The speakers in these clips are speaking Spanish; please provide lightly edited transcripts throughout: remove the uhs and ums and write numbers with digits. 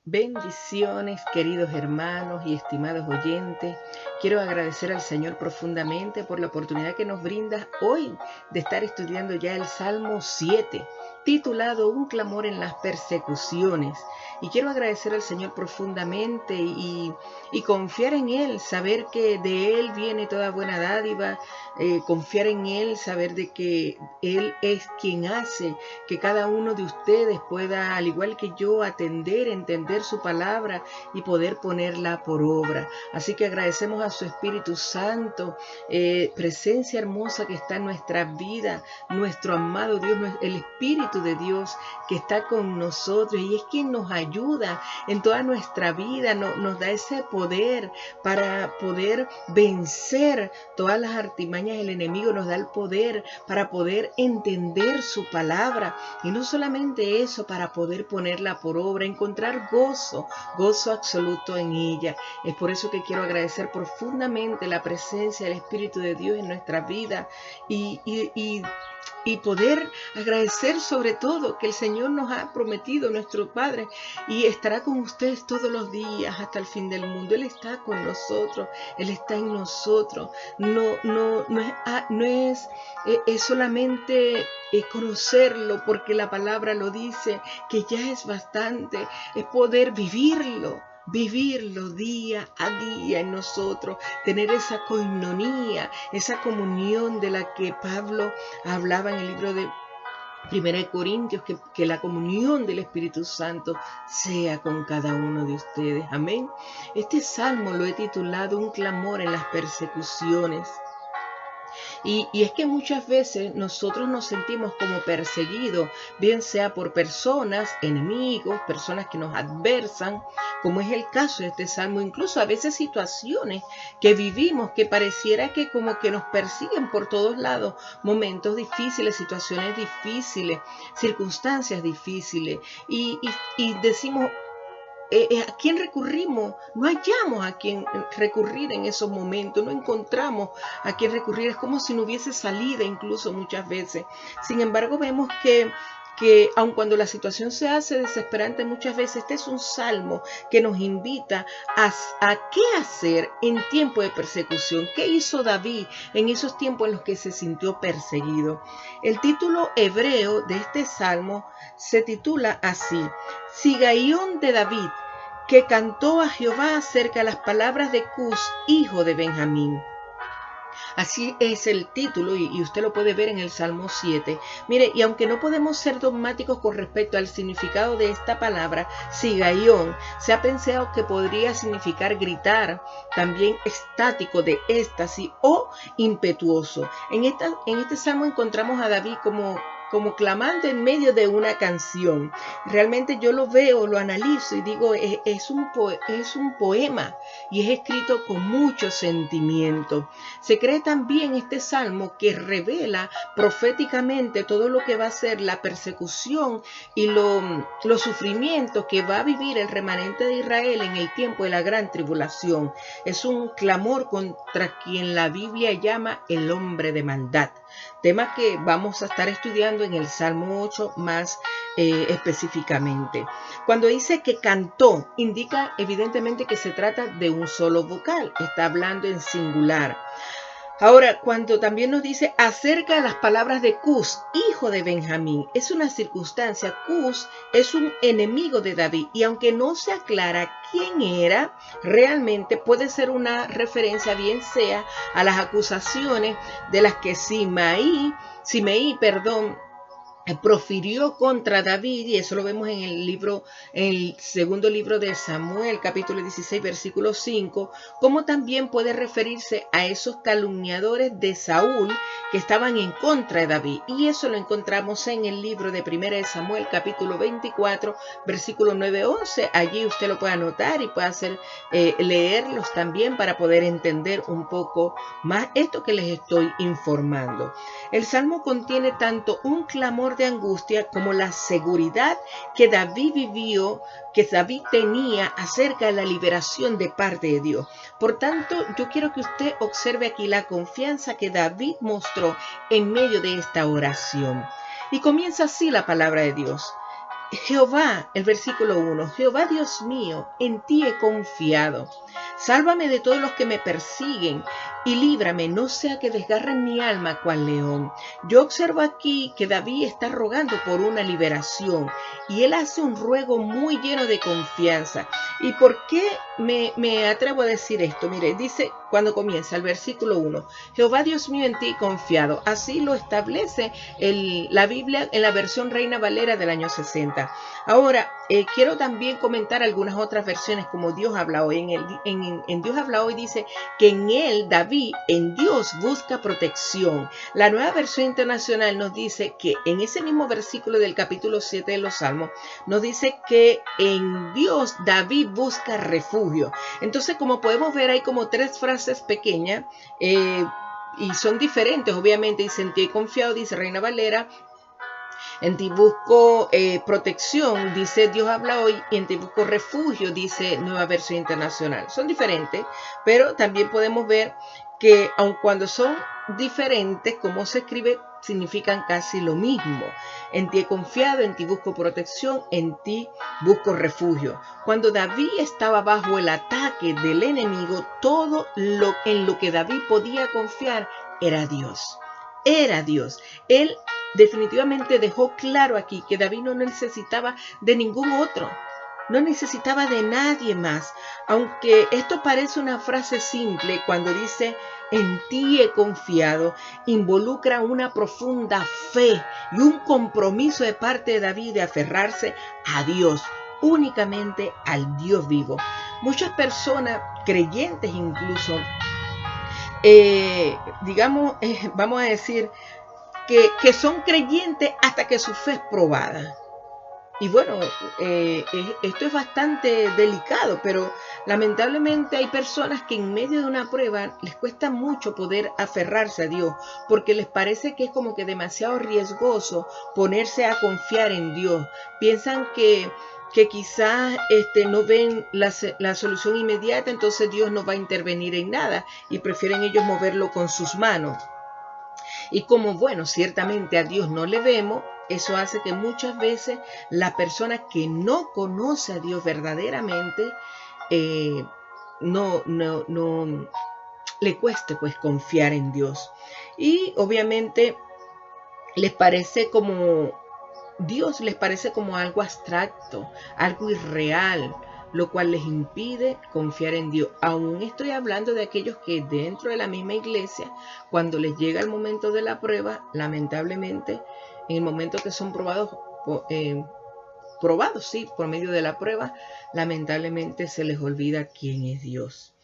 Bendiciones, queridos hermanos y estimados oyentes. Quiero agradecer al Señor profundamente por la oportunidad que nos brinda hoy de estar estudiando ya el Salmo 7, titulado Un clamor en las persecuciones. Y quiero agradecer al Señor profundamente y confiar en Él, saber que de Él viene toda buena dádiva, confiar en Él, saber de que Él es quien hace que cada uno de ustedes pueda, al igual que yo, entender su palabra y poder ponerla por obra. Así que agradecemos a su Espíritu Santo, presencia hermosa que está en nuestra vida, nuestro amado Dios, el Espíritu de Dios que está con nosotros y es quien nos ayuda en toda nuestra vida, nos da ese poder para poder vencer todas las artimañas del enemigo, nos da el poder para poder entender su palabra y no solamente eso, para poder ponerla por obra, encontrar gozo absoluto en ella. Es por eso que quiero agradecer profundamente la presencia del Espíritu de Dios en nuestra vida y poder agradecer sobre todo que el Señor nos ha prometido, nuestro Padre, y estará con ustedes todos los días hasta el fin del mundo. Él está con nosotros, Él está en nosotros. No es solamente conocerlo, porque la palabra lo dice, que ya es bastante, es poder vivirlo día a día en nosotros, tener esa coinonía, esa comunión de la que Pablo hablaba en el libro de 1 Corintios, que la comunión del Espíritu Santo sea con cada uno de ustedes. Amén. Este salmo lo he titulado Un clamor en las persecuciones. Y es que muchas veces nosotros nos sentimos como perseguidos, bien sea por personas, enemigos, personas que nos adversan, como es el caso de este salmo, incluso a veces situaciones que vivimos que pareciera que como que nos persiguen por todos lados, momentos difíciles, situaciones difíciles, circunstancias difíciles, y decimos, ¿a quién recurrimos? No hallamos a quién recurrir en esos momentos, no encontramos a quién recurrir, es como si no hubiese salida incluso muchas veces. Sin embargo, vemos que aun cuando la situación se hace desesperante muchas veces, este es un salmo que nos invita a qué hacer en tiempo de persecución. ¿Qué hizo David en esos tiempos en los que se sintió perseguido? El título hebreo de este salmo se titula así: Sigaión de David, que cantó a Jehová acerca de las palabras de Cus, hijo de Benjamín. Así es el título y usted lo puede ver en el Salmo 7. Mire, y aunque no podemos ser dogmáticos con respecto al significado de esta palabra, sigaión, se ha pensado que podría significar gritar, también estático, de éxtasis o impetuoso. En este salmo encontramos a David como clamando en medio de una canción. Realmente yo lo veo, lo analizo y digo, es un poema y es escrito con mucho sentimiento. Se cree también este salmo que revela proféticamente todo lo que va a ser la persecución y los sufrimientos que va a vivir el remanente de Israel en el tiempo de la gran tribulación. Es un clamor contra quien la Biblia llama el hombre de maldad, tema que vamos a estar estudiando en el Salmo 8 más específicamente. Cuando dice que cantó, indica evidentemente que se trata de un solo vocal, está hablando en singular. Ahora, cuando también nos dice acerca de las palabras de Cus, hijo de Benjamín, es una circunstancia. Cus es un enemigo de David y aunque no se aclara quién era, realmente puede ser una referencia, bien sea a las acusaciones de las que Simei, profirió contra David, y eso lo vemos en el segundo libro de Samuel, capítulo 16, versículo 5, como también puede referirse a esos calumniadores de Saúl que estaban en contra de David. Y eso lo encontramos en el libro de 1 de Samuel, capítulo 24, versículo 9-11. Allí usted lo puede anotar y puede leerlos también para poder entender un poco más esto que les estoy informando. El Salmo contiene tanto un clamor de angustia como la seguridad que David tenía acerca de la liberación de parte de Dios. Por tanto, yo quiero que usted observe aquí la confianza que David mostró en medio de esta oración. Y comienza así la palabra de Dios. Jehová, el versículo 1, Jehová Dios mío, en ti he confiado. Sálvame de todos los que me persiguen y líbrame, no sea que desgarren mi alma cual león. Yo observo aquí que David está rogando por una liberación y él hace un ruego muy lleno de confianza. ¿Y por qué me atrevo a decir esto? Mire, dice cuando comienza el versículo 1, Jehová Dios mío, en ti he confiado. Así lo establece la Biblia en la versión Reina Valera del año 60. Ahora, quiero también comentar algunas otras versiones como Dios habla hoy. En Dios habla hoy dice que en él, David, en Dios busca protección. La Nueva Versión Internacional nos dice que en ese mismo versículo del capítulo 7 de los Salmos, nos dice que en Dios David busca refugio. Entonces, como podemos ver, hay como tres frases pequeñas y son diferentes, obviamente. Dice, en ti he confiado, dice Reina Valera. En ti busco protección, dice Dios habla hoy, y en ti busco refugio, dice Nueva Versión Internacional. Son diferentes, pero también podemos ver que aun cuando son diferentes, como se escribe, significan casi lo mismo. En ti he confiado, en ti busco protección, en ti busco refugio. Cuando David estaba bajo el ataque del enemigo, todo en lo que David podía confiar era Dios. Era Dios. Él definitivamente dejó claro aquí que David no necesitaba de ningún otro, no necesitaba de nadie más. Aunque esto parece una frase simple, cuando dice en ti he confiado, involucra una profunda fe y un compromiso de parte de David de aferrarse a Dios, únicamente al Dios vivo. Muchas personas, creyentes incluso, vamos a decir, que son creyentes hasta que su fe es probada. Y bueno, esto es bastante delicado, pero lamentablemente hay personas que en medio de una prueba les cuesta mucho poder aferrarse a Dios, porque les parece que es como que demasiado riesgoso ponerse a confiar en Dios. Piensan que quizás no ven la solución inmediata, entonces Dios no va a intervenir en nada y prefieren ellos moverlo con sus manos. Y como, bueno, ciertamente a Dios no le vemos, eso hace que muchas veces la persona que no conoce a Dios verdaderamente no le cueste pues confiar en Dios. Y obviamente Dios les parece como algo abstracto, algo irreal, lo cual les impide confiar en Dios. Aún estoy hablando de aquellos que dentro de la misma iglesia, cuando les llega el momento de la prueba, lamentablemente, en el momento que son probados, sí, por medio de la prueba, lamentablemente se les olvida quién es Dios.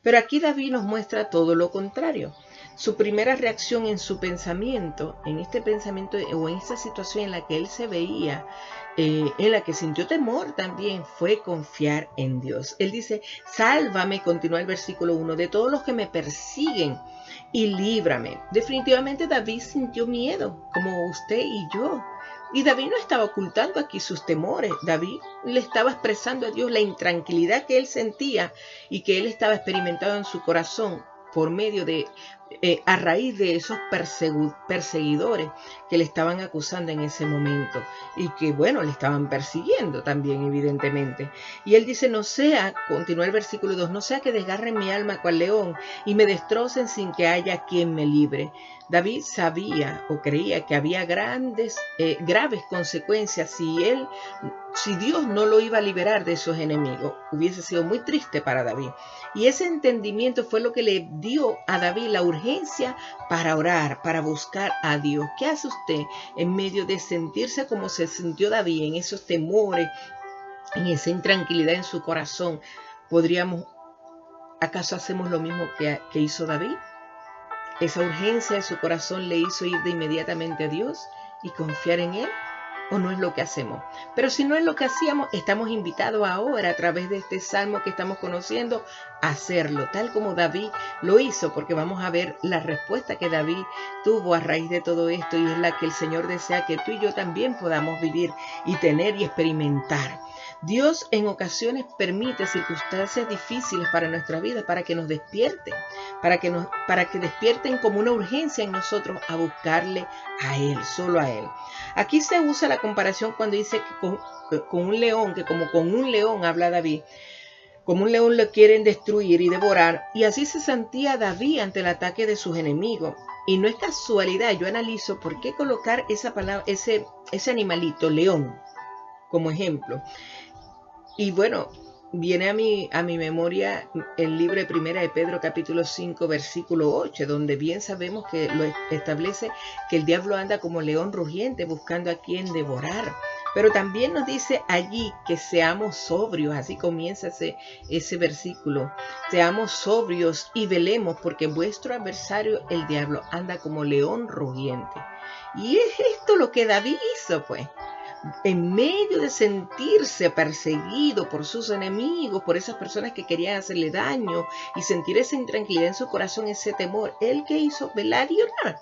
Pero aquí David nos muestra todo lo contrario. Su primera reacción en su pensamiento, en este pensamiento o en esta situación en la que él se veía, en la que sintió temor también, fue confiar en Dios. Él dice, sálvame, continúa el versículo 1, de todos los que me persiguen y líbrame. Definitivamente David sintió miedo, como usted y yo. Y David no estaba ocultando aquí sus temores. David le estaba expresando a Dios la intranquilidad que él sentía y que él estaba experimentando en su corazón por medio de, a raíz de esos perseguidores que le estaban acusando en ese momento y que, bueno, le estaban persiguiendo también, evidentemente. Y él dice, no sea, continúa el versículo 2, no sea que desgarren mi alma cual león y me destrocen sin que haya quien me libre. David sabía o creía que había graves consecuencias si Dios no lo iba a liberar de esos enemigos. Hubiese sido muy triste para David. Y ese entendimiento fue lo que le dio a David la urgencia para orar, para buscar a Dios. ¿Qué hace usted en medio de sentirse como se sintió David, en esos temores, en esa intranquilidad en su corazón? ¿Acaso hacemos lo mismo que hizo David? ¿Esa urgencia de su corazón le hizo ir de inmediatamente a Dios y confiar en Él? ¿O no es lo que hacemos? Pero si no es lo que hacíamos, estamos invitados ahora a través de este salmo que estamos conociendo a hacerlo, tal como David lo hizo, porque vamos a ver la respuesta que David tuvo a raíz de todo esto, y es la que el Señor desea que tú y yo también podamos vivir y tener y experimentar. Dios en ocasiones permite circunstancias difíciles para nuestra vida, para que nos despierten, para que despierten como una urgencia en nosotros a buscarle a Él, solo a Él. Aquí se usa la comparación cuando dice que con un león, que como con un león habla David, como un león lo quieren destruir y devorar, y así se sentía David ante el ataque de sus enemigos. Y no es casualidad, yo analizo por qué colocar esa palabra, ese animalito, león, como ejemplo. Y bueno, viene a mi memoria el libro de Primera de Pedro, capítulo 5, versículo 8, donde bien sabemos que lo establece que el diablo anda como león rugiente buscando a quien devorar. Pero también nos dice allí que seamos sobrios, así comienza ese versículo. Seamos sobrios y velemos, porque vuestro adversario, el diablo, anda como león rugiente. Y es esto lo que David hizo, pues. En medio de sentirse perseguido por sus enemigos, por esas personas que querían hacerle daño y sentir esa intranquilidad en su corazón, ese temor, ¿él qué hizo? Velar y orar.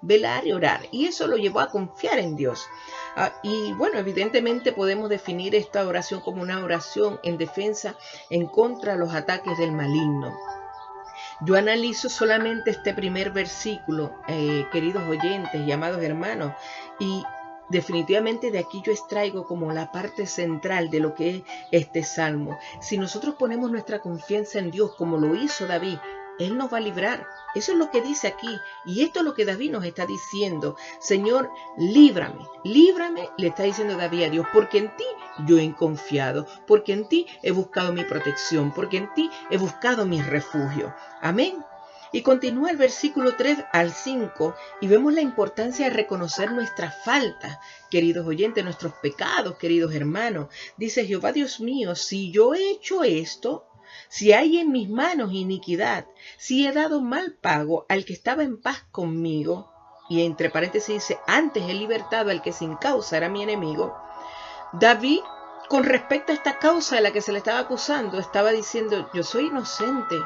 Velar y orar. Y eso lo llevó a confiar en Dios. Y bueno, evidentemente podemos definir esta oración como una oración en defensa en contra de los ataques del maligno. Yo analizo solamente este primer versículo, queridos oyentes y amados hermanos, y definitivamente de aquí yo extraigo como la parte central de lo que es este salmo. Si nosotros ponemos nuestra confianza en Dios como lo hizo David, Él nos va a librar. Eso es lo que dice aquí. Y esto es lo que David nos está diciendo. Señor, líbrame, líbrame, le está diciendo David a Dios, porque en ti yo he confiado, porque en ti he buscado mi protección, porque en ti he buscado mi refugio. Amén. Y continúa el versículo 3 al 5 y vemos la importancia de reconocer nuestras faltas, queridos oyentes, nuestros pecados, queridos hermanos. Dice Jehová Dios mío, si yo he hecho esto, si hay en mis manos iniquidad, si he dado mal pago al que estaba en paz conmigo, y entre paréntesis dice, antes he libertado al que sin causa era mi enemigo. David, con respecto a esta causa de la que se le estaba acusando, estaba diciendo, yo soy inocente.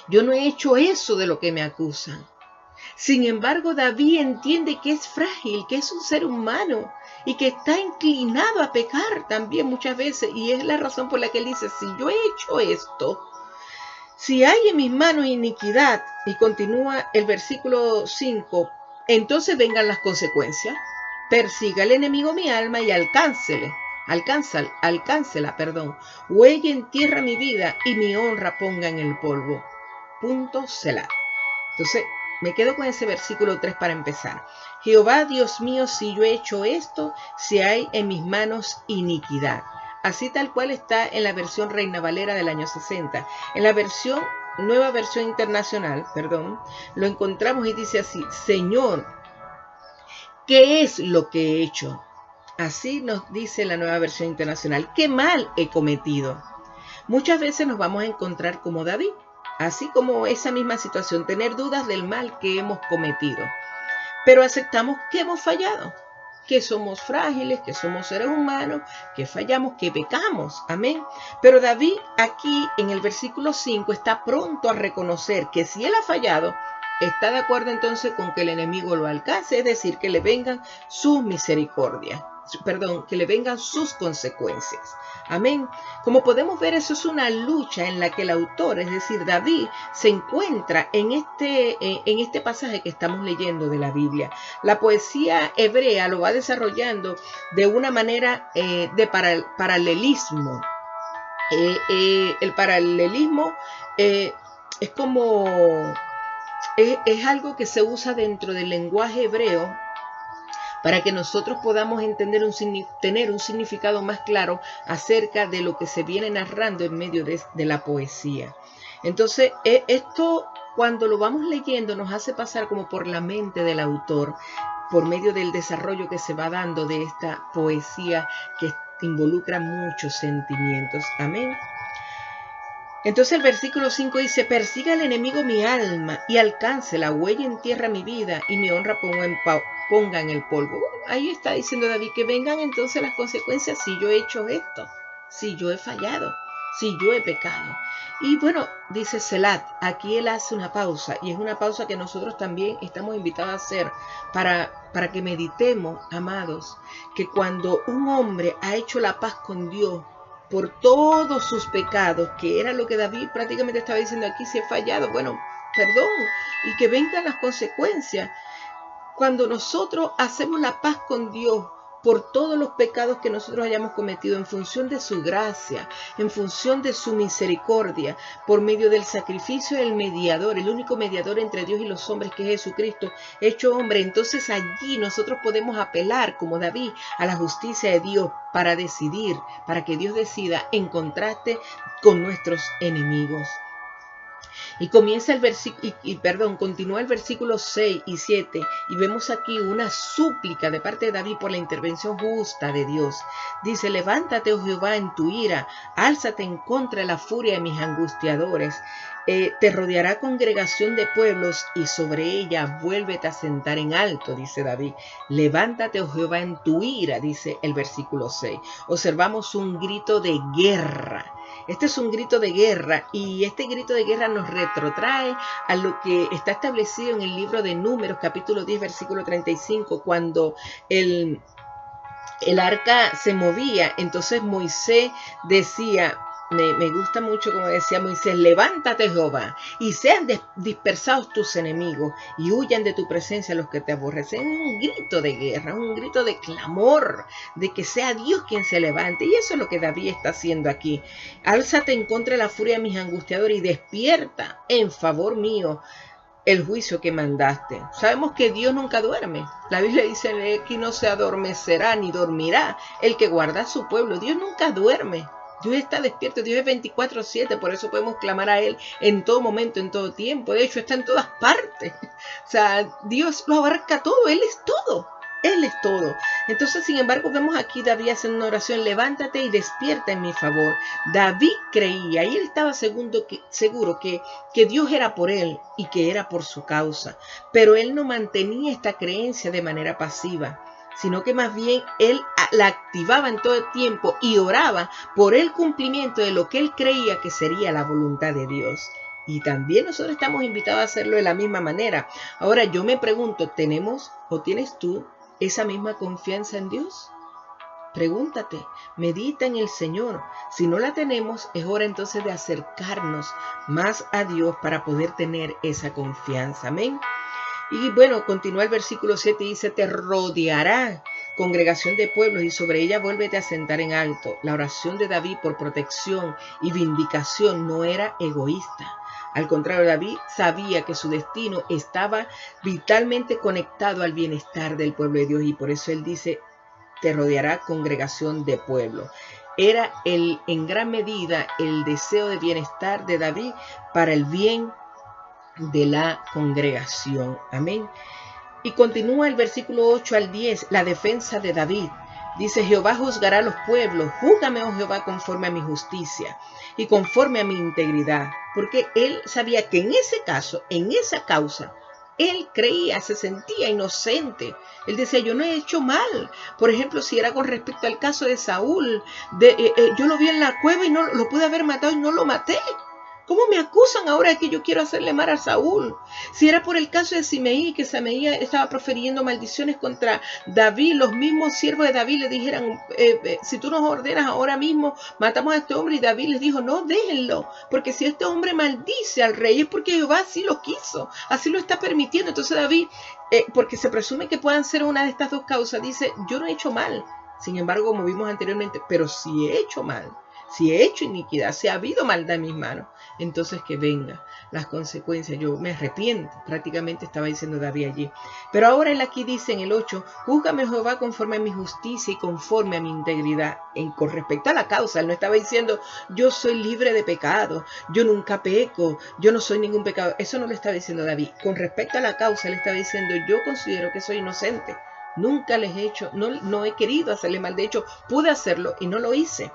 Yo no he hecho eso de lo que me acusan. Sin embargo, David entiende que es frágil, que es un ser humano y que está inclinado a pecar también muchas veces. Y es la razón por la que él dice, si yo he hecho esto, si hay en mis manos iniquidad, y continúa el versículo 5, entonces vengan las consecuencias. Persiga el enemigo mi alma y alcáncela, huelle en tierra mi vida y mi honra ponga en el polvo. Punto Selah. Entonces, me quedo con ese versículo 3 para empezar. Jehová, Dios mío, si yo he hecho esto, si hay en mis manos iniquidad. Así tal cual está en la versión Reina Valera del año 60. En la nueva versión internacional, lo encontramos y dice así, Señor, ¿qué es lo que he hecho? Así nos dice la nueva versión internacional, ¿qué mal he cometido? Muchas veces nos vamos a encontrar como David, así como esa misma situación, tener dudas del mal que hemos cometido. Pero aceptamos que hemos fallado, que somos frágiles, que somos seres humanos, que fallamos, que pecamos. Amén. Pero David aquí en el versículo 5 está pronto a reconocer que si él ha fallado, está de acuerdo entonces con que el enemigo lo alcance, es decir, que le vengan sus misericordias. Que le vengan sus consecuencias. Amén. Como podemos ver, eso es una lucha en la que el autor, es decir, David, se encuentra en este pasaje que estamos leyendo de la Biblia. La poesía hebrea lo va desarrollando de una manera de paralelismo. El paralelismo es como... es algo que se usa dentro del lenguaje hebreo para que nosotros podamos entender tener un significado más claro acerca de lo que se viene narrando en medio de la poesía. Entonces, esto cuando lo vamos leyendo nos hace pasar como por la mente del autor, por medio del desarrollo que se va dando de esta poesía que involucra muchos sentimientos. Amén. Entonces el versículo 5 dice, persiga al enemigo mi alma y alcáncela, huelle en tierra mi vida y mi honra ponga en el polvo. Ahí está diciendo David que vengan entonces las consecuencias si yo he hecho esto, si yo he fallado. si yo he pecado. Y bueno, dice Selat, aquí él hace una pausa, y es una pausa que nosotros también estamos invitados a hacer para que meditemos, amados, que cuando un hombre ha hecho la paz con Dios por todos sus pecados, que era lo que David prácticamente estaba diciendo aquí, si he fallado, bueno, perdón, y que vengan las consecuencias. Cuando nosotros hacemos la paz con Dios por todos los pecados que nosotros hayamos cometido en función de su gracia, en función de su misericordia, por medio del sacrificio del mediador, el único mediador entre Dios y los hombres, que es Jesucristo, hecho hombre, entonces allí nosotros podemos apelar, como David, a la justicia de Dios para decidir, para que Dios decida en contraste con nuestros enemigos. Y comienza el versículo, continúa el versículo 6 y 7, y vemos aquí una súplica de parte de David por la intervención justa de Dios. Dice: levántate, oh Jehová, en tu ira, álzate en contra de la furia de mis angustiadores. Te rodeará congregación de pueblos, y sobre ella vuélvete a sentar en alto, dice David. Levántate, oh Jehová, en tu ira, dice el versículo 6. Observamos un grito de guerra. Este es un grito de guerra, y este grito de guerra nos retrotrae a lo que está establecido en el libro de Números, capítulo 10, versículo 35, cuando el arca se movía. Entonces Moisés decía, me gusta mucho como decía Moisés: levántate, Jehová, y sean dispersados tus enemigos, y huyan de tu presencia los que te aborrecen. Un grito de guerra, un grito de clamor, de que sea Dios quien se levante. Y eso es lo que David está haciendo aquí. Álzate en contra de la furia de mis angustiadores, y despierta en favor mío el juicio que mandaste. Sabemos que Dios nunca duerme. La Biblia dice que no se adormecerá ni dormirá el que guarda a su pueblo. Dios nunca duerme. Dios está despierto. Dios es 24/7. Por eso podemos clamar a Él en todo momento, en todo tiempo. De hecho, está en todas partes. O sea, Dios lo abarca todo. Él es todo. Él es todo. Entonces, sin embargo, vemos aquí David haciendo una oración: levántate y despierta en mi favor. David creía, y él estaba seguro que Dios era por él y que era por su causa. Pero él no mantenía esta creencia de manera pasiva, sino que más bien él la activaba en todo el tiempo y oraba por el cumplimiento de lo que él creía que sería la voluntad de Dios. Y también nosotros estamos invitados a hacerlo de la misma manera. Ahora yo me pregunto, ¿tenemos o tienes tú esa misma confianza en Dios? Pregúntate, medita en el Señor. Si no la tenemos, es hora entonces de acercarnos más a Dios para poder tener esa confianza. Amén. Y bueno, continúa el versículo 7 y dice: te rodeará congregación de pueblos, y sobre ella vuélvete a sentar en alto. La oración de David por protección y vindicación no era egoísta. Al contrario, David sabía que su destino estaba vitalmente conectado al bienestar del pueblo de Dios, y por eso él dice: te rodeará congregación de pueblos. Era en gran medida el deseo de bienestar de David para el bien de la congregación. Amén. Y continúa el versículo 8 al 10, la defensa de David. Dice: Jehová juzgará a los pueblos, júzgame, oh Jehová, conforme a mi justicia y conforme a mi integridad. Porque él sabía que en ese caso, en esa causa, él creía, se sentía inocente. Él decía: yo no he hecho mal. Por ejemplo, si era con respecto al caso de Saúl, yo lo vi en la cueva y no lo pude haber matado y no lo maté. ¿Cómo me acusan ahora de que yo quiero hacerle mal a Saúl? Si era por el caso de Simeí, que Simeí estaba proferiendo maldiciones contra David, los mismos siervos de David le dijeran: si tú nos ordenas ahora mismo, matamos a este hombre. Y David les dijo: no, déjenlo, porque si este hombre maldice al rey es porque Jehová así lo quiso, así lo está permitiendo. Entonces David, porque se presume que puedan ser una de estas dos causas, dice: yo no he hecho mal. Sin embargo, como vimos anteriormente, pero si he hecho mal, si he hecho iniquidad, si ha habido maldad en mis manos, entonces que vengan las consecuencias. Yo me arrepiento, prácticamente estaba diciendo David allí. Pero ahora él aquí dice en el 8: júzgame, Jehová, conforme a mi justicia y conforme a mi integridad. Con respecto a la causa, él no estaba diciendo: yo soy libre de pecado, yo nunca peco, yo no soy ningún pecador. Eso no lo estaba diciendo David. Con respecto a la causa, él estaba diciendo: yo considero que soy inocente. Nunca les he hecho, no he querido hacerle mal. De hecho, pude hacerlo y no lo hice.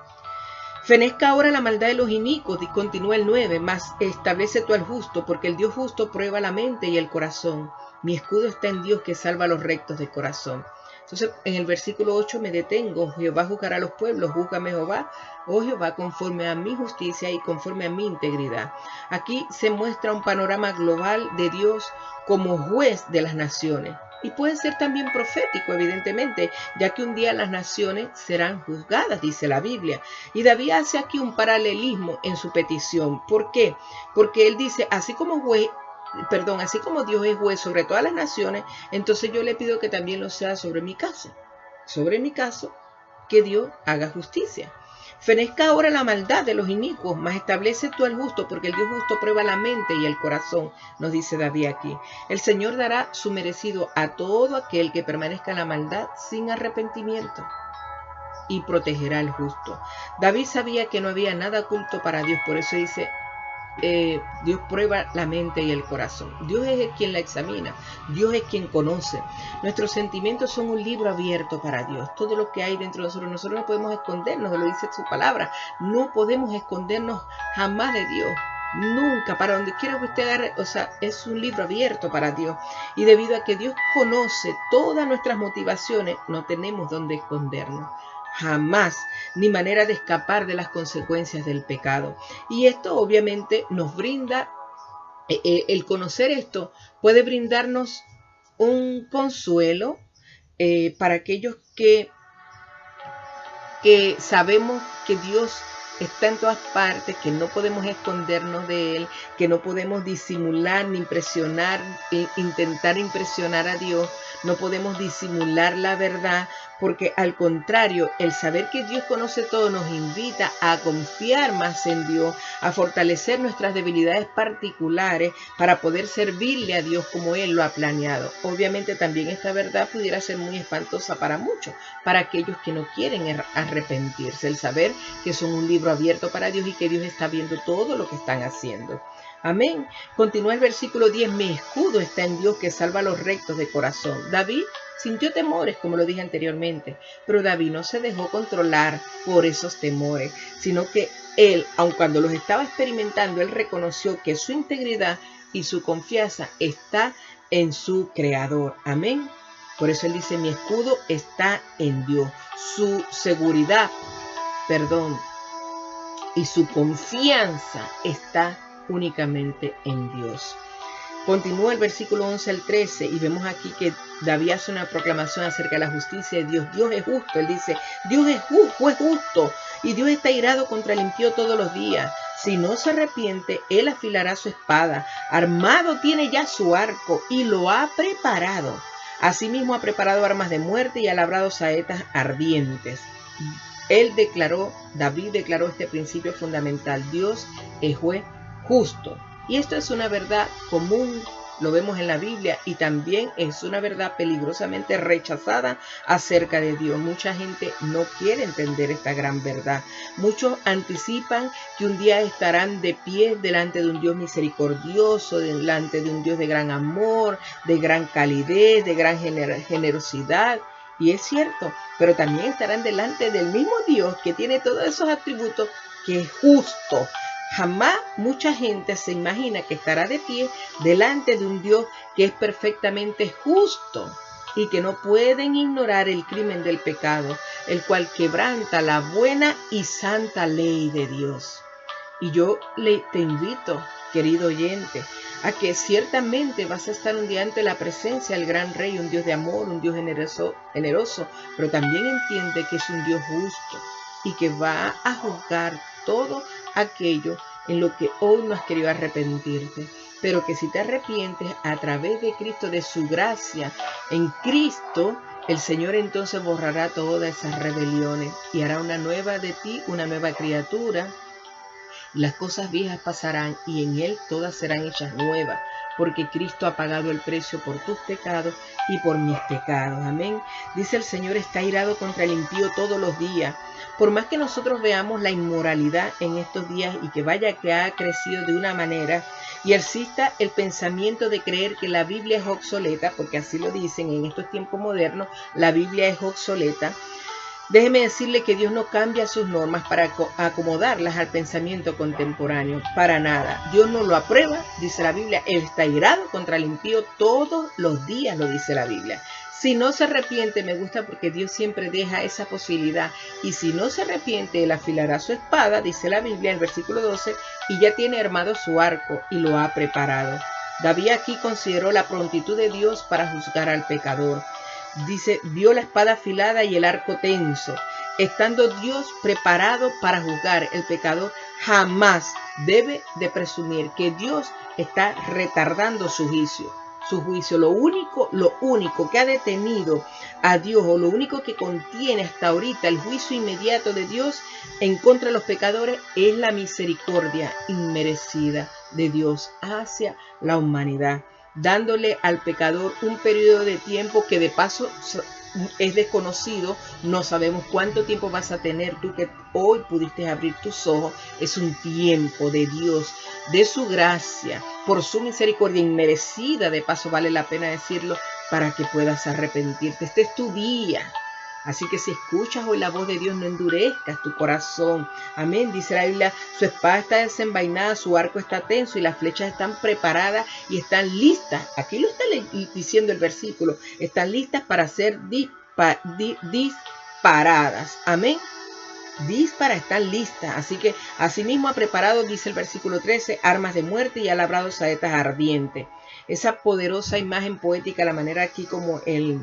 Fenezca ahora la maldad de los inicuos, y continúa el 9, mas establece tú al justo, porque el Dios justo prueba la mente y el corazón. Mi escudo está en Dios, que salva a los rectos de corazón. Entonces en el versículo 8 me detengo. Jehová juzgará a los pueblos, júzgame Jehová, oh Jehová, conforme a mi justicia y conforme a mi integridad. Aquí se muestra un panorama global de Dios como juez de las naciones. Y puede ser también profético, evidentemente, ya que un día las naciones serán juzgadas, dice la Biblia. Y David hace aquí un paralelismo en su petición. ¿Por qué? Porque él dice, así como Dios es juez sobre todas las naciones, entonces yo le pido que también lo sea sobre mi caso. Sobre mi caso, que Dios haga justicia. Fenezca ahora la maldad de los inicuos, mas establece tú al justo, porque el Dios justo prueba la mente y el corazón, nos dice David aquí. El Señor dará su merecido a todo aquel que permanezca en la maldad sin arrepentimiento, y protegerá al justo. David sabía que no había nada oculto para Dios, por eso dice, Dios prueba la mente y el corazón. Dios es quien la examina, Dios es quien conoce. Nuestros sentimientos son un libro abierto para Dios. Todo lo que hay dentro de nosotros no podemos escondernos, lo dice su palabra. No podemos escondernos jamás de Dios. Nunca, para donde quiera que usted agarre, es un libro abierto para Dios. Y debido a que Dios conoce todas nuestras motivaciones, no tenemos donde escondernos. Jamás, ni manera de escapar de las consecuencias del pecado. Y esto obviamente nos brinda, el conocer esto puede brindarnos un consuelo para aquellos que sabemos que Dios está en todas partes, que no podemos escondernos de Él, que no podemos disimular ni impresionar, intentar impresionar a Dios, no podemos disimular la verdad, porque al contrario, el saber que Dios conoce todo nos invita a confiar más en Dios, a fortalecer nuestras debilidades particulares para poder servirle a Dios como Él lo ha planeado. Obviamente también esta verdad pudiera ser muy espantosa para muchos, para aquellos que no quieren arrepentirse, el saber que son un libro abierto para Dios y que Dios está viendo todo lo que están haciendo. Amén. Continúa el versículo 10. Mi escudo está en Dios que salva a los rectos de corazón. David sintió temores, como lo dije anteriormente, pero David no se dejó controlar por esos temores, sino que él, aun cuando los estaba experimentando, él reconoció que su integridad y su confianza está en su Creador. Amén. Por eso él dice, mi escudo está en Dios. Su seguridad, y su confianza está únicamente en Dios. Continúa el versículo 11 al 13 y vemos aquí que David hace una proclamación acerca de la justicia de Dios. Dios es justo. Él dice, Dios es justo y Dios está irado contra el impío todos los días. Si no se arrepiente, él afilará su espada. Armado tiene ya su arco y lo ha preparado. Asimismo ha preparado armas de muerte y ha labrado saetas ardientes. David declaró este principio fundamental. Dios es juez justo. Y esto es una verdad común, lo vemos en la Biblia, y también es una verdad peligrosamente rechazada acerca de Dios. Mucha gente no quiere entender esta gran verdad. Muchos anticipan que un día estarán de pie delante de un Dios misericordioso, delante de un Dios de gran amor, de gran calidez, de gran generosidad. Y es cierto, pero también estarán delante del mismo Dios que tiene todos esos atributos, que es justo. Jamás mucha gente se imagina que estará de pie delante de un Dios que es perfectamente justo y que no pueden ignorar el crimen del pecado, el cual quebranta la buena y santa ley de Dios. Y yo te invito, querido oyente, a que ciertamente vas a estar un día ante la presencia del gran Rey, un Dios de amor, un Dios generoso, pero también entiende que es un Dios justo y que va a juzgar todo aquello en lo que hoy no has querido arrepentirte, pero que si te arrepientes a través de Cristo, de su gracia, en Cristo, el Señor entonces borrará todas esas rebeliones y hará una nueva de ti, una nueva criatura. Las cosas viejas pasarán y en Él todas serán hechas nuevas, porque Cristo ha pagado el precio por tus pecados y por mis pecados. Amén. Dice el Señor está irado contra el impío todos los días. Por más que nosotros veamos la inmoralidad en estos días y que vaya que ha crecido de una manera y exista el pensamiento de creer que la Biblia es obsoleta, porque así lo dicen en estos tiempos modernos, la Biblia es obsoleta. Déjeme decirle que Dios no cambia sus normas para acomodarlas al pensamiento contemporáneo, para nada. Dios no lo aprueba, dice la Biblia. Él está irado contra el impío todos los días, lo dice la Biblia. Si no se arrepiente, me gusta porque Dios siempre deja esa posibilidad. Y si no se arrepiente, él afilará su espada, dice la Biblia en el versículo 12, y ya tiene armado su arco y lo ha preparado. David aquí consideró la prontitud de Dios para juzgar al pecador. Dice, vio la espada afilada y el arco tenso. Estando Dios preparado para juzgar, el pecador jamás debe de presumir que Dios está retardando su juicio. Lo único que ha detenido a Dios, o lo único que contiene hasta ahorita el juicio inmediato de Dios en contra de los pecadores, es la misericordia inmerecida de Dios hacia la humanidad, dándole al pecador un periodo de tiempo que de paso es desconocido. No sabemos cuánto tiempo vas a tener tú que hoy pudiste abrir tus ojos. Es un tiempo de Dios, de su gracia, por su misericordia inmerecida, de paso vale la pena decirlo, para que puedas arrepentirte. Este es tu día. Así que si escuchas hoy la voz de Dios, no endurezcas tu corazón. Amén. Dice la Biblia, su espada está desenvainada, su arco está tenso y las flechas están preparadas y están listas. Aquí lo está diciendo el versículo. Están listas para ser disparadas. Amén. Están listas. Así que asimismo ha preparado, dice el versículo 13, armas de muerte y ha labrado saetas ardientes. Esa poderosa imagen poética, la manera aquí como el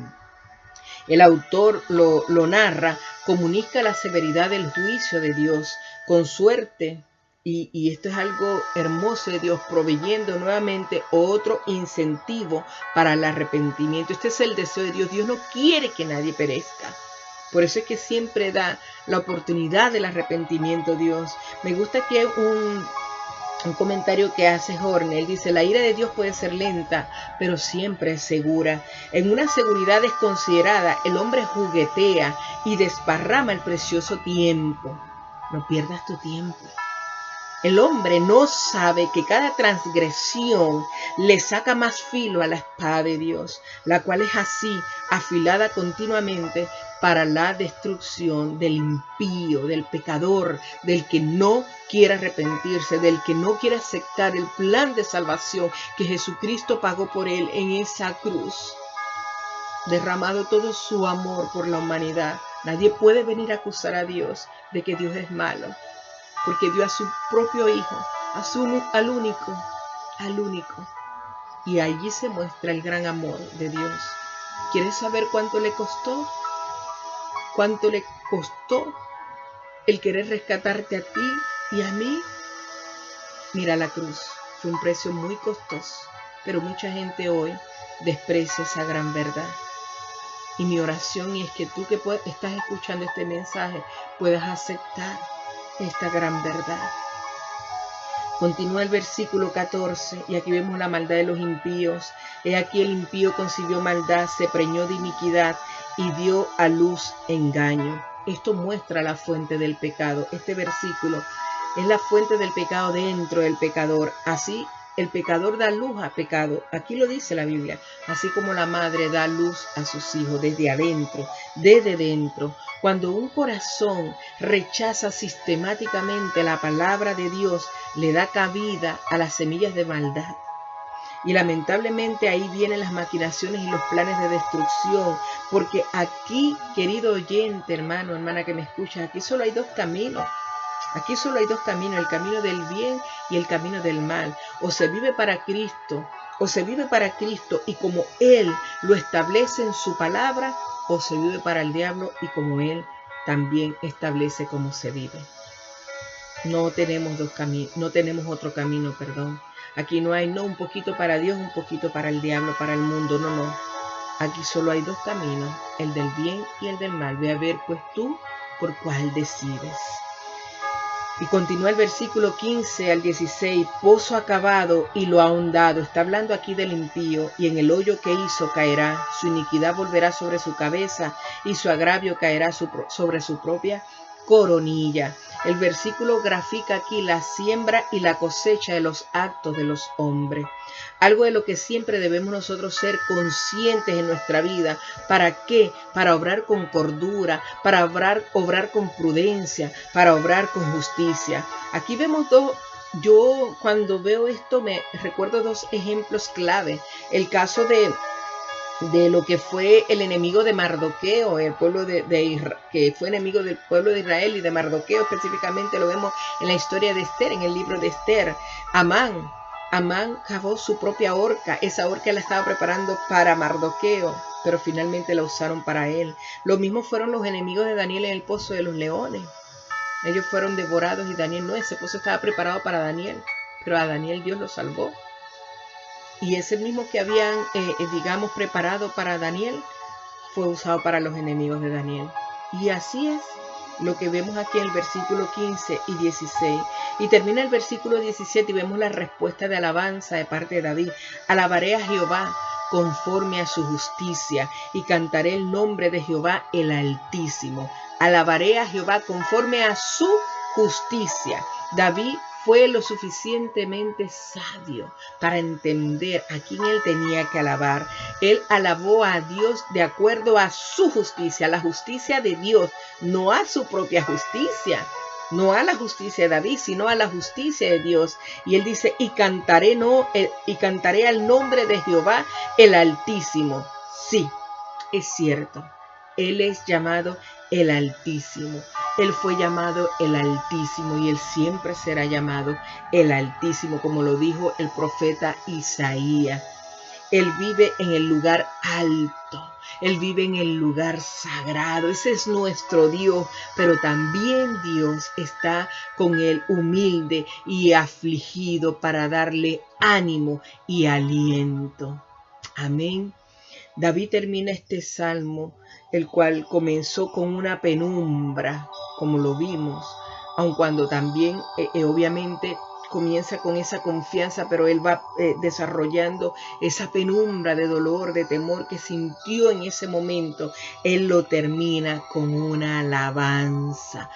autor lo narra, comunica la severidad del juicio de Dios con suerte. Y esto es algo hermoso de Dios, proveyendo nuevamente otro incentivo para el arrepentimiento. Este es el deseo de Dios. Dios no quiere que nadie perezca. Por eso es que siempre da la oportunidad del arrepentimiento Dios. Me gusta que un comentario que hace Horner. Él dice, la ira de Dios puede ser lenta, pero siempre es segura. En una seguridad desconsiderada, el hombre juguetea y desparrama el precioso tiempo. No pierdas tu tiempo. El hombre no sabe que cada transgresión le saca más filo a la espada de Dios, la cual es así, afilada continuamente para la destrucción del impío, del pecador, del que no quiere arrepentirse, del que no quiere aceptar el plan de salvación que Jesucristo pagó por él en esa cruz, derramado todo su amor por la humanidad. Nadie puede venir a acusar a Dios de que Dios es malo, porque dio a su propio Hijo, al único. Y allí se muestra el gran amor de Dios. ¿Quieres saber cuánto le costó? ¿Cuánto le costó el querer rescatarte a ti y a mí? Mira la cruz, fue un precio muy costoso, pero mucha gente hoy desprecia esa gran verdad. Y mi oración es que tú que estás escuchando este mensaje puedas aceptar esta gran verdad. Continúa el versículo 14 y aquí vemos la maldad de los impíos. He aquí el impío concibió maldad, se preñó de iniquidad y dio a luz engaño. Esto muestra la fuente del pecado. Este versículo es la fuente del pecado dentro del pecador. Así el pecador da luz a pecado. Aquí lo dice la Biblia. Así como la madre da luz a sus hijos desde adentro, desde dentro. Cuando un corazón rechaza sistemáticamente la palabra de Dios, le da cabida a las semillas de maldad. Y lamentablemente ahí vienen las maquinaciones y los planes de destrucción. Porque aquí, querido oyente, hermano, hermana que me escuchas, aquí solo hay dos caminos. Aquí solo hay dos caminos, el camino del bien y el camino del mal. O se vive para Cristo, y como Él lo establece en su palabra, o se vive para el diablo y como Él también establece cómo se vive. No tenemos otro camino, perdón. Aquí no hay un poquito para Dios, un poquito para el diablo, para el mundo, no. Aquí solo hay dos caminos, el del bien y el del mal. Ve a ver pues tú por cuál decides. Y continúa el versículo 15 al 16, pozo acabado y lo ahondado. Está hablando aquí del impío, y en el hoyo que hizo caerá, su iniquidad volverá sobre su cabeza y su agravio caerá sobre su propia coronilla. El versículo grafica aquí la siembra y la cosecha de los actos de los hombres. Algo de lo que siempre debemos nosotros ser conscientes en nuestra vida. ¿Para qué? Para obrar con cordura, para obrar con prudencia, para obrar con justicia. Aquí vemos yo cuando veo esto me recuerdo dos ejemplos clave. El caso de de lo que fue el enemigo de Mardoqueo, el pueblo que fue enemigo del pueblo de Israel y de Mardoqueo específicamente lo vemos en la historia de Esther, en el libro de Esther. Amán cavó su propia horca. Esa horca la estaba preparando para Mardoqueo, pero finalmente la usaron para él. Lo mismo fueron los enemigos de Daniel en el pozo de los leones. Ellos fueron devorados y Daniel no. Ese pozo estaba preparado para Daniel, pero a Daniel Dios lo salvó. Y ese mismo que habían, preparado para Daniel, fue usado para los enemigos de Daniel. Y así es lo que vemos aquí en el versículo 15 y 16. Y termina el versículo 17 y vemos la respuesta de alabanza de parte de David. Alabaré a Jehová conforme a su justicia y cantaré el nombre de Jehová el Altísimo. Alabaré a Jehová conforme a su justicia. David fue lo suficientemente sabio para entender a quién él tenía que alabar. Él alabó a Dios de acuerdo a su justicia, la justicia de Dios, no a su propia justicia, no a la justicia de David, sino a la justicia de Dios. Y él dice, y cantaré al nombre de Jehová el Altísimo. Sí, es cierto, él es llamado el Altísimo. Él fue llamado el Altísimo y él siempre será llamado el Altísimo, como lo dijo el profeta Isaías. Él vive en el lugar alto, él vive en el lugar sagrado. Ese es nuestro Dios, pero también Dios está con el humilde y afligido para darle ánimo y aliento. Amén. David termina este salmo, el cual comenzó con una penumbra, como lo vimos, aun cuando también obviamente comienza con esa confianza, pero él va desarrollando esa penumbra de dolor, de temor que sintió en ese momento. Él lo termina con una alabanza.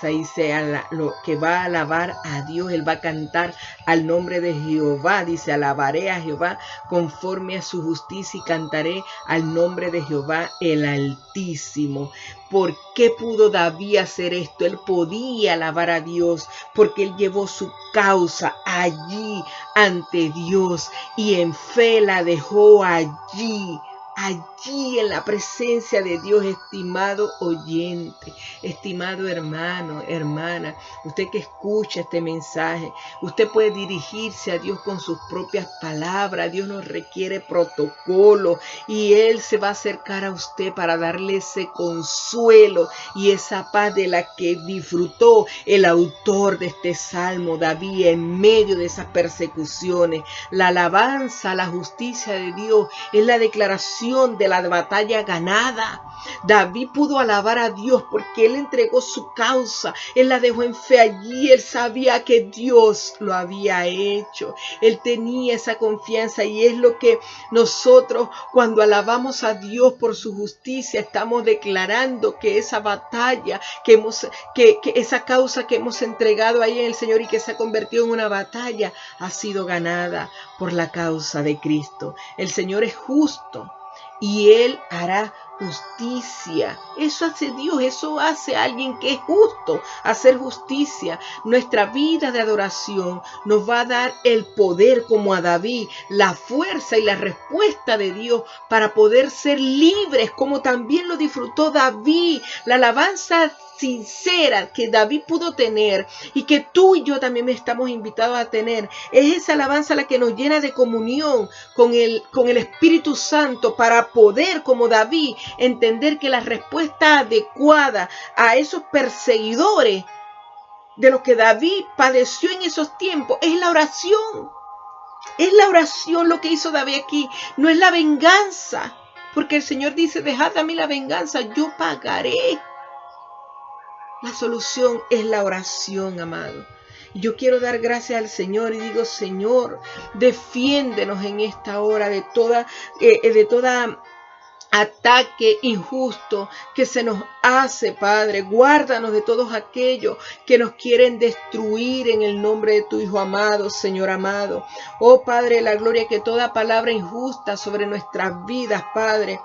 Dice lo que va a alabar a Dios. Él va a cantar al nombre de Jehová. Dice, alabaré a Jehová conforme a su justicia y cantaré al nombre de Jehová el Altísimo. ¿Por qué pudo David hacer esto? Él podía alabar a Dios porque él llevó su causa allí ante Dios y en fe la dejó allí en la presencia de Dios. Estimado oyente, estimado hermano, hermana, usted que escucha este mensaje, usted puede dirigirse a Dios con sus propias palabras. Dios nos requiere protocolo y Él se va a acercar a usted para darle ese consuelo y esa paz de la que disfrutó el autor de este salmo, David, en medio de esas persecuciones. La alabanza, la justicia de Dios es la declaración de la batalla ganada. David pudo alabar a Dios porque él entregó su causa, él la dejó en fe allí, él sabía que Dios lo había hecho, él tenía esa confianza y es lo que nosotros cuando alabamos a Dios por su justicia estamos declarando que esa batalla que esa causa que hemos entregado ahí en el Señor y que se ha convertido en una batalla ha sido ganada por la causa de Cristo. El Señor es justo y Él hará justicia. Eso hace Dios, eso hace alguien que es justo, hacer justicia. Nuestra vida de adoración nos va a dar el poder, como a David, la fuerza y la respuesta de Dios para poder ser libres, como también lo disfrutó David. La alabanza sincera que David pudo tener y que tú y yo también estamos invitados a tener, es esa alabanza la que nos llena de comunión con el Espíritu Santo para poder, como David, entender que la respuesta adecuada a esos perseguidores de lo que David padeció en esos tiempos es la oración. Es la oración lo que hizo David aquí, no es la venganza, porque el Señor dice, dejad a mí la venganza, yo pagaré. La solución es la oración, amado. Yo quiero dar gracias al Señor y digo, Señor, defiéndenos en esta hora de toda ataque injusto que se nos hace, Padre. Guárdanos de todos aquellos que nos quieren destruir en el nombre de tu Hijo amado, Señor amado. Oh Padre de la gloria, que toda palabra injusta sobre nuestras vidas, Padre,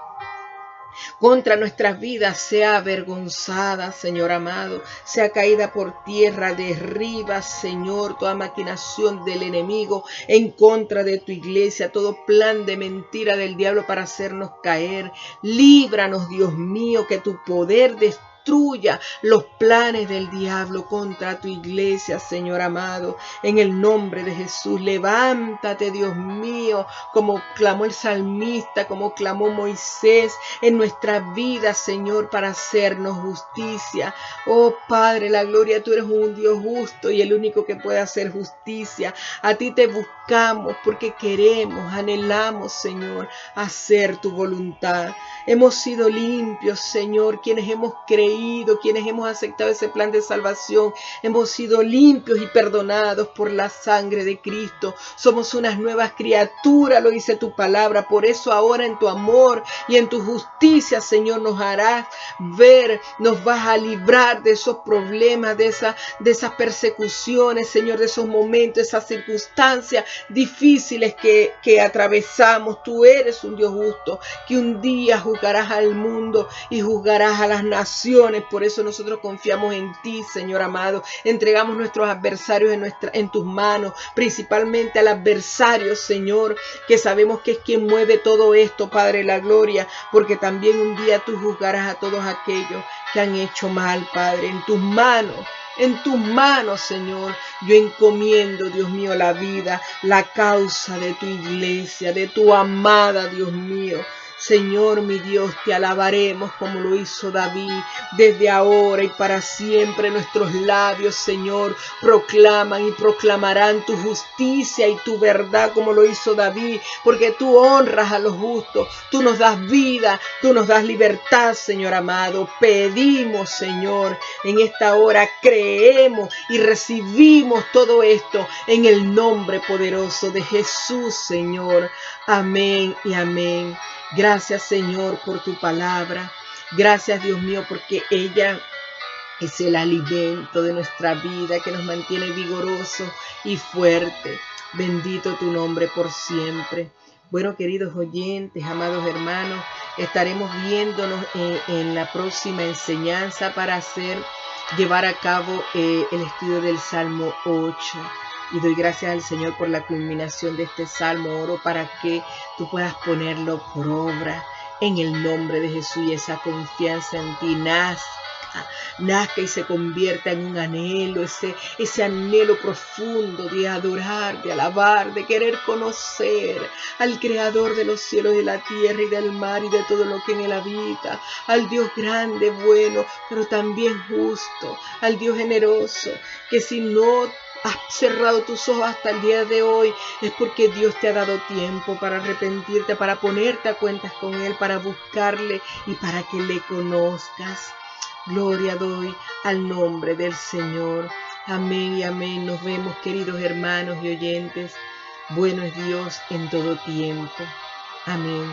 contra nuestras vidas sea avergonzada, Señor amado, sea caída por tierra. Derriba, Señor, toda maquinación del enemigo en contra de tu iglesia, todo plan de mentira del diablo para hacernos caer. Líbranos, Dios mío, que tu poder destruya los planes del diablo contra tu iglesia, Señor amado. En el nombre de Jesús, levántate, Dios mío, como clamó el salmista, como clamó Moisés en nuestras vidas, Señor, para hacernos justicia. Oh Padre, la gloria, tú eres un Dios justo y el único que puede hacer justicia. A ti te buscamos porque queremos, anhelamos, Señor, hacer tu voluntad. Hemos sido limpios, Señor, quienes hemos creído, quienes hemos aceptado ese plan de salvación. Hemos sido limpios y perdonados por la sangre de Cristo. Somos unas nuevas criaturas, lo dice tu palabra. Por eso ahora en tu amor y en tu justicia, Señor, nos harás ver, nos vas a librar de esos problemas, de esas persecuciones, Señor, de esos momentos, esas circunstancias difíciles que atravesamos. Tú eres un Dios justo, que un día juzgarás al mundo y juzgarás a las naciones. Por eso nosotros confiamos en ti, Señor amado. Entregamos nuestros adversarios en tus manos, principalmente al adversario, Señor, que sabemos que es quien mueve todo esto, Padre de la gloria, porque también un día tú juzgarás a todos aquellos que han hecho mal, Padre. En tus manos, Señor, yo encomiendo, Dios mío, la vida, la causa de tu iglesia, de tu amada, Dios mío. Señor, mi Dios, te alabaremos como lo hizo David, desde ahora y para siempre. Nuestros labios, Señor, proclaman y proclamarán tu justicia y tu verdad como lo hizo David, porque tú honras a los justos, tú nos das vida, tú nos das libertad, Señor amado. Pedimos, Señor, en esta hora creemos y recibimos todo esto en el nombre poderoso de Jesús, Señor. Amén y amén. Gracias, Señor, por tu palabra. Gracias, Dios mío, porque ella es el alimento de nuestra vida que nos mantiene vigoroso y fuerte. Bendito tu nombre por siempre. Bueno, queridos oyentes, amados hermanos, estaremos viéndonos en la próxima enseñanza para llevar a cabo el estudio del Salmo 8. Y doy gracias al Señor por la culminación de este salmo. Oro para que tú puedas ponerlo por obra en el nombre de Jesús y esa confianza en ti nazca y se convierta en un anhelo, ese anhelo profundo de adorar, de alabar, de querer conocer al Creador de los cielos y de la tierra y del mar y de todo lo que en él habita, al Dios grande, bueno, pero también justo, al Dios generoso, que si no has cerrado tus ojos hasta el día de hoy, es porque Dios te ha dado tiempo para arrepentirte, para ponerte a cuentas con Él, para buscarle y para que le conozcas. Gloria doy al nombre del Señor. Amén y amén. Nos vemos, queridos hermanos y oyentes. Bueno es Dios en todo tiempo. Amén.